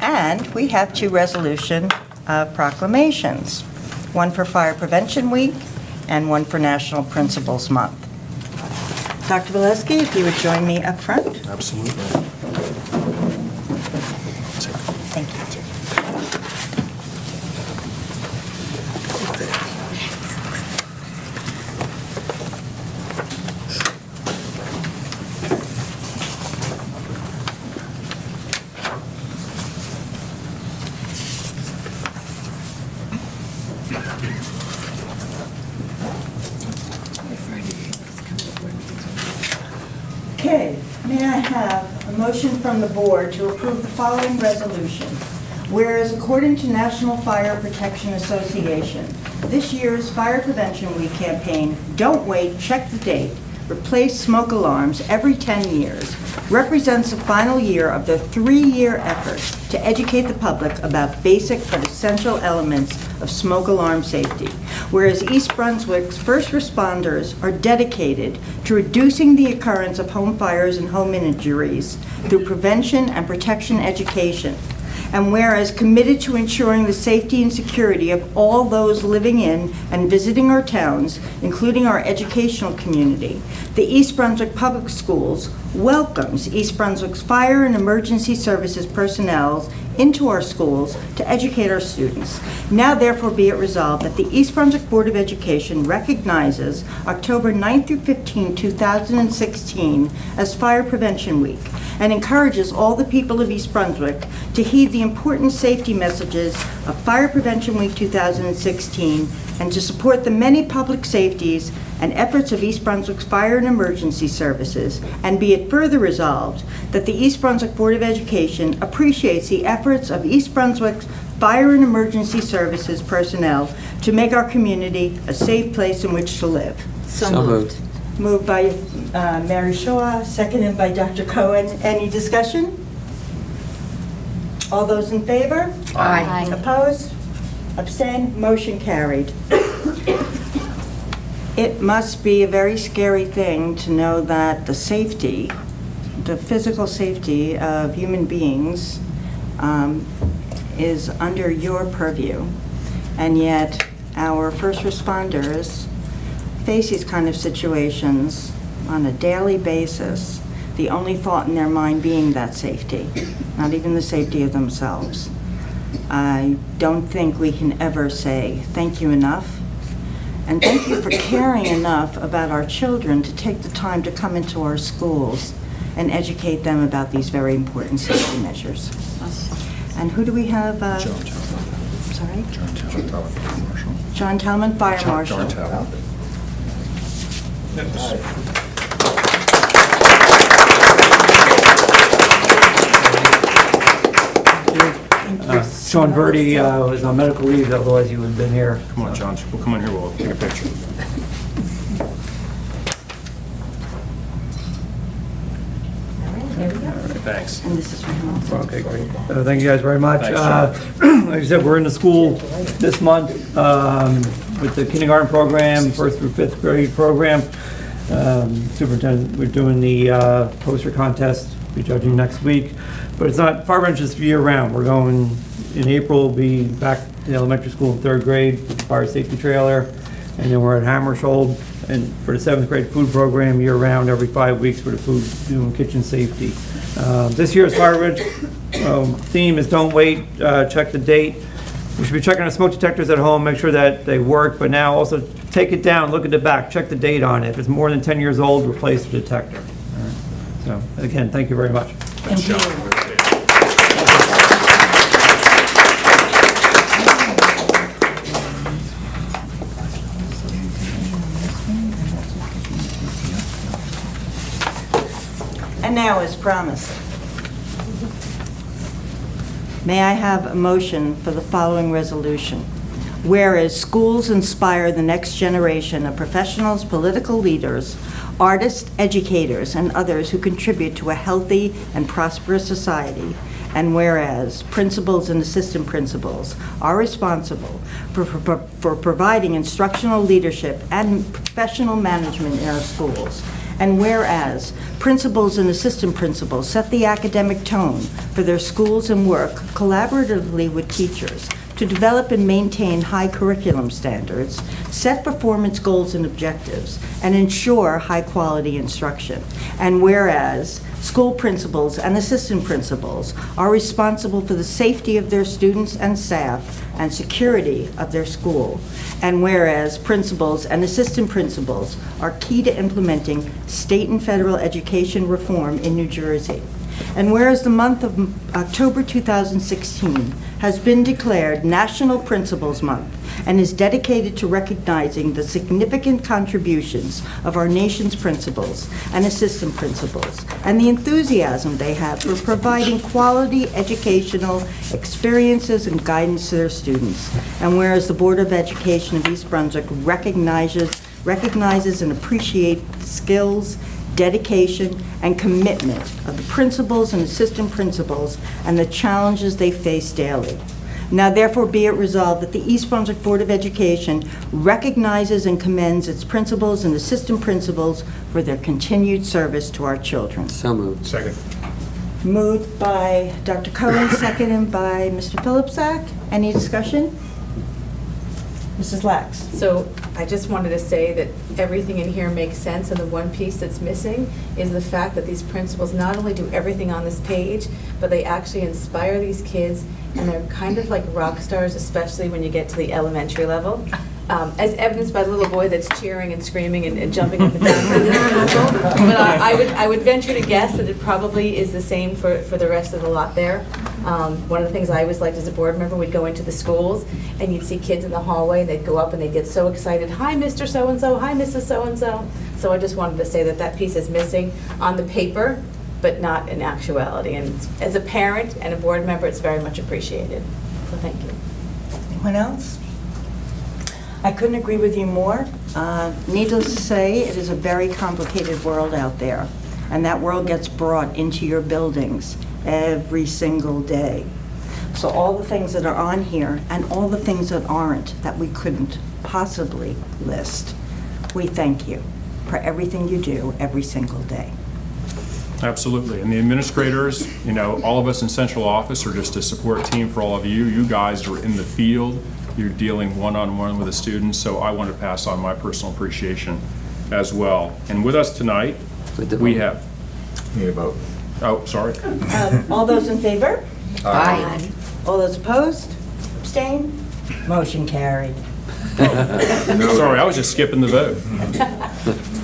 And we have two resolution proclamations, one for Fire Prevention Week and one for National Principals Month. Dr. Valesky, if you would join me up front. Absolutely. Thank you. Okay, may I have a motion from the board to approve the following resolution? Whereas according to National Fire Protection Association, this year's Fire Prevention Week campaign, Don't Wait, Check the Date, Replace Smoke Alarms Every 10 Years, represents the final year of the 3-year effort to educate the public about basic but essential elements of smoke alarm safety. Whereas East Brunswick's first responders are dedicated to reducing the occurrence of home fires and home injuries through prevention and protection education. And whereas committed to ensuring the safety and security of all those living in and visiting our towns, including our educational community, the East Brunswick Public Schools welcomes East Brunswick's fire and emergency services personnel into our schools to educate our students. Now therefore be it resolved that the East Brunswick Board of Education recognizes October 9th through 15, 2016 as Fire Prevention Week and encourages all the people of East Brunswick to heed the important safety messages of Fire Prevention Week 2016 and to support the many public safeties and efforts of East Brunswick's fire and emergency services, and be it further resolved that the East Brunswick Board of Education appreciates the efforts of East Brunswick's fire and emergency services personnel to make our community a safe place in which to live. So moved. Moved by Mary Shaw, seconded by Dr. Cohen. Any discussion? All those in favor? Aye. Opposed? Abstained? Motion carried. It must be a very scary thing to know that the safety, the physical safety of human beings is under your purview, and yet our first responders face these kind of situations on a daily basis, the only thought in their mind being that safety, not even the safety of themselves. I don't think we can ever say thank you enough. And thank you for caring enough about our children to take the time to come into our schools and educate them about these very important safety measures. And who do we have? John Talman. Sorry? John Talman, Fire Marshal. John Talman, Fire Marshal. John Talman. Sean Verdi was on medical leave, otherwise he would have been here. Come on, John. We'll come in here. We'll take a picture. There we go. All right, thanks. And this is for him also. Okay, great. Thank you guys very much. Thanks, Like I said, we're in the school this month with the kindergarten program, 1st through 5th grade program. Superintendent, we're doing the poster contest, be judging next week. But it's not, fire prevention is year-round. We're going, in April, we'll be back in elementary school in 3rd grade with the fire safety trailer. And then we're at Hammersholt and for the 7th grade food program year-round, every 5 weeks for the food, doing kitchen safety. This year's fire prevention theme is Don't Wait, Check the Date. We should be checking our smoke detectors at home, make sure that they work, but now also take it down, look at the back, check the date on it. If it's more than 10 years old, replace the detector. All right. So, again, thank you very much. Thank you. And now, as promised, may I have a motion for the following resolution? Whereas schools inspire the next generation of professionals, political leaders, artists, educators, and others who contribute to a healthy and prosperous society, and whereas principals and assistant principals are responsible for providing instructional leadership and professional management in our schools, And whereas principals and assistant principals set the academic tone for their schools and work collaboratively with teachers to develop and maintain high curriculum standards, set performance goals and objectives, and ensure high-quality instruction. And whereas school principals and assistant principals are responsible for the safety of their students and staff and security of their school. And whereas principals and assistant principals are key to implementing state and federal education reform in New Jersey. And whereas the month of October 2016 has been declared National Principals Month and is dedicated to recognizing the significant contributions of our nation's principals and assistant principals and the enthusiasm they have for providing quality educational experiences and guidance to their students. And whereas the Board of Education of East Brunswick recognizes and appreciates skills, dedication, and commitment of the principals and assistant principals and the challenges they face daily. Now therefore be it resolved that the East Brunswick Board of Education recognizes and commends its principals and assistant principals for their continued service to our children. So moved. Second. Moved by Dr. Cohen, seconded by Mr. Philipsak. Any discussion? Mrs. Lax. So I just wanted to say that everything in here makes sense, and the one piece that's missing is the fact that these principals not only do everything on this page, but they actually inspire these kids, and they're kind of like rock stars, especially when you get to the elementary level. As evidenced by the little boy that's cheering and screaming and jumping up and down. But I would venture to guess that it probably is the same for the rest of the lot there. One of the things I always liked as a board member, we'd go into the schools and you'd see kids in the hallway and they'd go up and they'd get so excited, "Hi, Mr. So-and-so, hi, Mrs. So-and-so." So I just wanted to say that that piece is missing on the paper, but not in actuality. And as a parent and a board member, it's very much appreciated. So thank you. Anyone else? I couldn't agree with you more. Needless to say, it is a very complicated world out there, and that world gets brought into your buildings every single day. So all the things that are on here and all the things that aren't, that we couldn't possibly list, we thank you for everything you do every single day. Absolutely. And the administrators, you know, all of us in central office are just a support team for all of you. You guys are in the field. You're dealing one-on-one with the students, so I want to pass on my personal appreciation as well. And with us tonight, we have... Need a vote. Oh, sorry. All those in favor? Aye. All those opposed? Abstain? Motion carried. Sorry, I was just skipping the vote.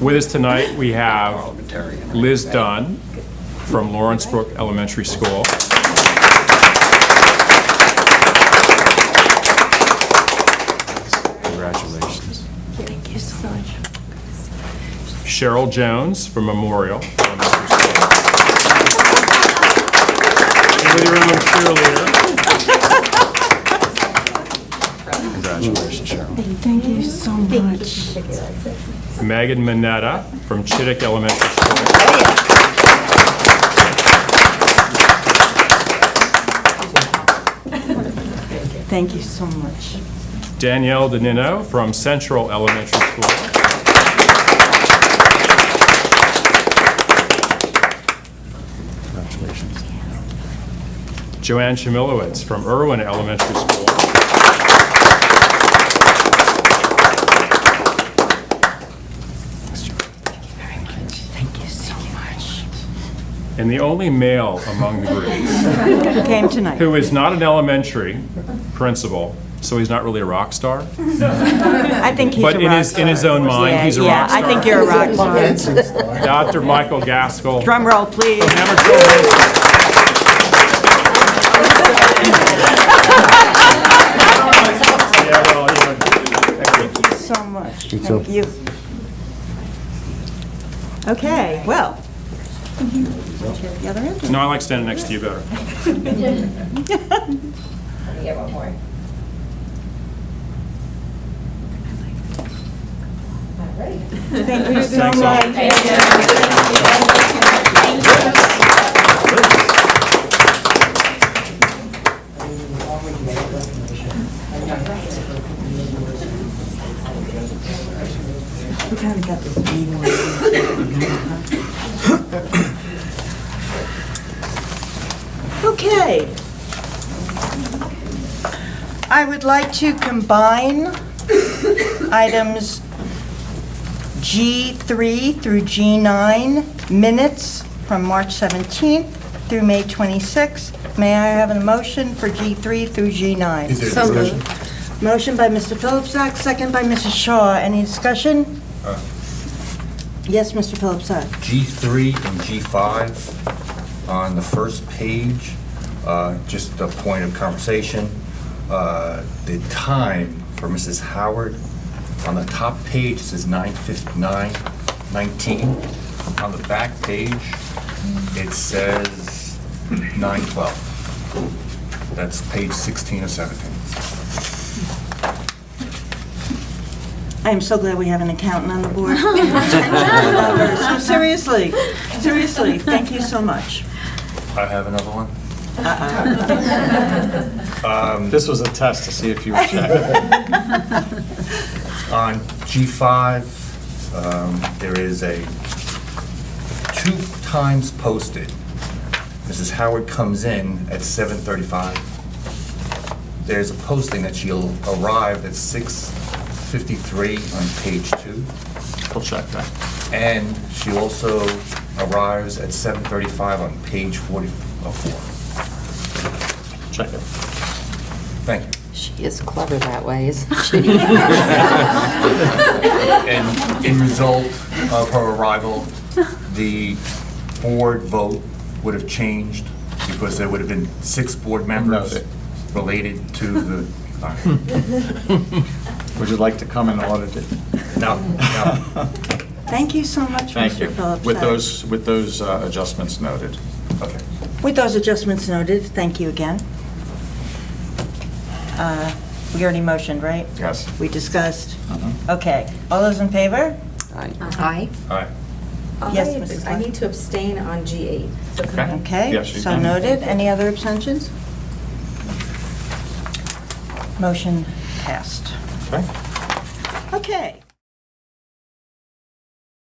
With us tonight, we have Liz Dunn from Lawrence Brook Elementary School. Congratulations. Thank you so much. Cheryl Jones from Memorial Elementary School. With your own cheerleader. Congratulations, Cheryl. Thank you so much. Megan Minetta from Chittick Elementary School. Thank you so much. Danielle DeNino from Central Elementary School. Congratulations. Joanne Chmilowitz from Irwin Elementary School. Thank you so much. And the only male among the group Came tonight. who is not an elementary principal, so he's not really a rock star. I think he's But a in rock his star. own mind, he's a rock star. Yeah, I think you're a rock star. Dr. Michael Gaskell. Drum roll, please. Hammersville High School. Yeah, well, you know, Thank you so much. Thank you. Okay, well. The other end. no, I like standing next to you better. Get one more. Thank you so Thanks, all. much. We kind of got this meeting. Okay. I would like to combine items G3 through G9 minutes from March 17th through May 26th. May I have a motion for G3 through G9? Is there So discussion? Motion by Mr. Philipsak, second by Mrs. Shaw. Any discussion? Yes, Mr. Philipsak. G3 and G5 on the first page, just a point of conversation. The time for Mrs. Howard, on the top page, it says 9:59:19. On the back page, it says 9:12. That's page 16 or 17. I am so glad we have an accountant on the board. So seriously, thank you so much. I have another one. This was a test to see if you were checking. On G5, there is a 2 times posted. Mrs. Howard comes in at 7:35. There's a posting that she'll arrive at 6:53 on page 2. We'll check that. And she also arrives at 7:35 on page 44. Check it. Thank you. She is clever that way, isn't she? And in result of her arrival, the board vote would have changed because there would have been 6 board members Noted. related to the, Would you like to come and audit it? no. Thank you so much, Thank Mr. you. Phillips. With those adjustments noted. Okay. With those adjustments noted, thank you again. We already motioned, right? Yes. We discussed? Mhm. Okay. All those in favor? Aye. All right. Yes, Mrs. I Lund. need to abstain on G8. So can I- Okay, Yes, you so can. noted. Any other abstentions? Motion passed. Okay. Okay.